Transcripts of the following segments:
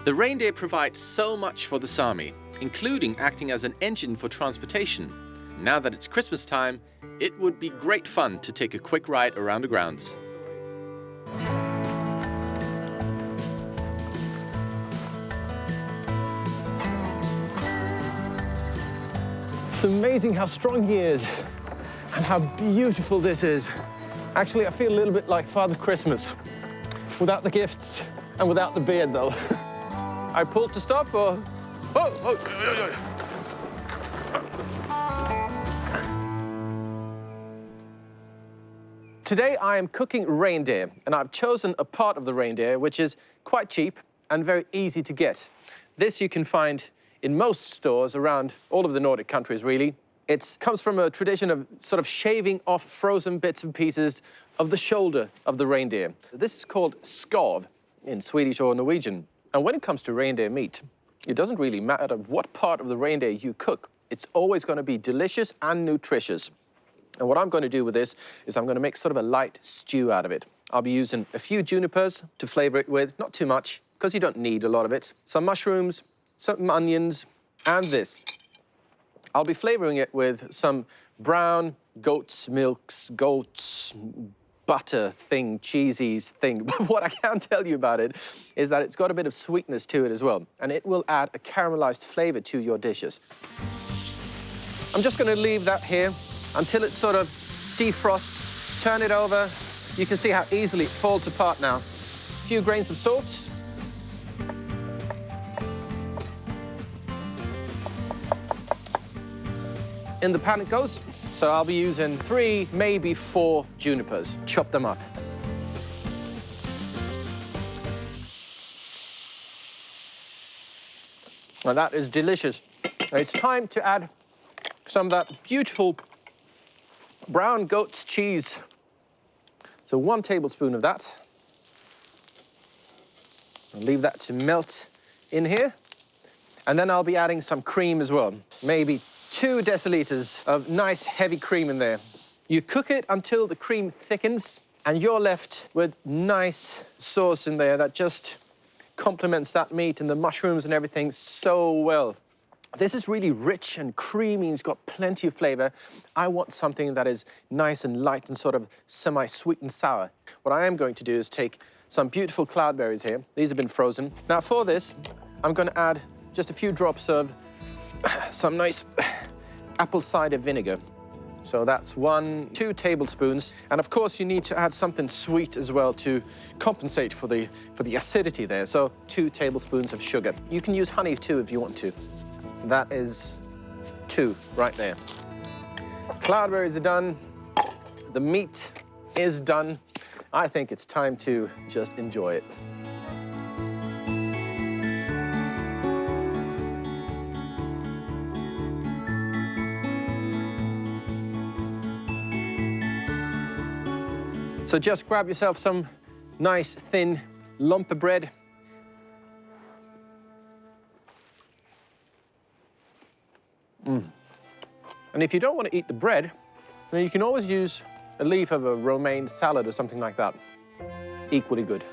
The reindeer provides so much for the Sami, including acting as an engine for transportation. Now that it's Christmas time, it would be great fun to take a quick ride around the grounds. It's amazing how strong he is and how beautiful this is. Actually, I feel a little bit like Father Christmas, without the gifts and without the beard, though. I pulled to stop, or... Today I am cooking reindeer, and I've chosen a part of the reindeer which is quite cheap and very easy to get. This you can find in most stores around all of the Nordic countries, really. It comes from a tradition of sort of shaving off frozen bits and pieces of the shoulder of the reindeer. This is called skarv in Swedish or Norwegian. And when it comes to reindeer meat, it doesn't really matter what part of the reindeer you cook. It's always going to be delicious and nutritious. And what I'm going to do with this is I'm going to make sort of a light stew out of it. I'll be using a few junipers to flavor it with, not too much, because you don't need a lot of it. Some mushrooms, some onions, and this. I'll be flavoring it with some brown goat's milks, goat's butter thing, cheesy thing. But what I can tell you about it is that it's got a bit of sweetness to it as well, and it will add a caramelized flavor to your dishes. I'm just going to leave that here until it sort of defrosts. Turn it over. You can see how easily it falls apart now. A few grains of salt. In the pan it goes. So I'll be using 3, maybe 4 junipers. Chop them up. Now that is delicious. Now it's time to add some of that beautiful brown goat's cheese. So 1 tablespoon of that. I'll leave that to melt in here. And then I'll be adding some cream as well. Maybe 2 deciliters of nice heavy cream in there. You cook it until the cream thickens, and you're left with nice sauce in there that just complements that meat and the mushrooms and everything so well. This is really rich and creamy, it's got plenty of flavor. I want something that is nice and light and sort of semi-sweet and sour. What I am going to do is take some beautiful cloudberries here. These have been frozen. Now for this, I'm going to add just a few drops of some nice apple cider vinegar. So that's 2 tablespoons. And of course you need to add something sweet as well to compensate for the acidity there. So 2 tablespoons of sugar. You can use honey too if you want to. That is 2 right there. Cloudberries are done. The meat is done. I think it's time to just enjoy it. So just grab yourself some nice thin lump of bread. And if you don't want to eat the bread, then you can always use a leaf of a romaine salad or something like that. Equally good.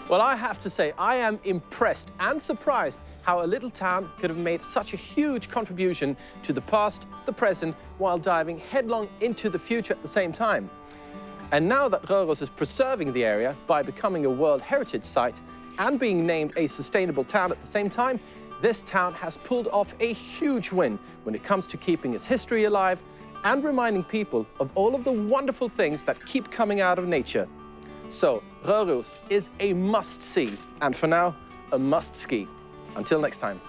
Well, I have to say, I am impressed and surprised how a little town could have made such a huge contribution to the past, the present, while diving headlong into the future at the same time. And now that Røros is preserving the area by becoming a World Heritage Site and being named a sustainable town at the same time, this town has pulled off a huge win when it comes to keeping its history alive and reminding people of all of the wonderful things that keep coming out of nature. So, Røros is a must-see, and for now, a must-ski. Until next time.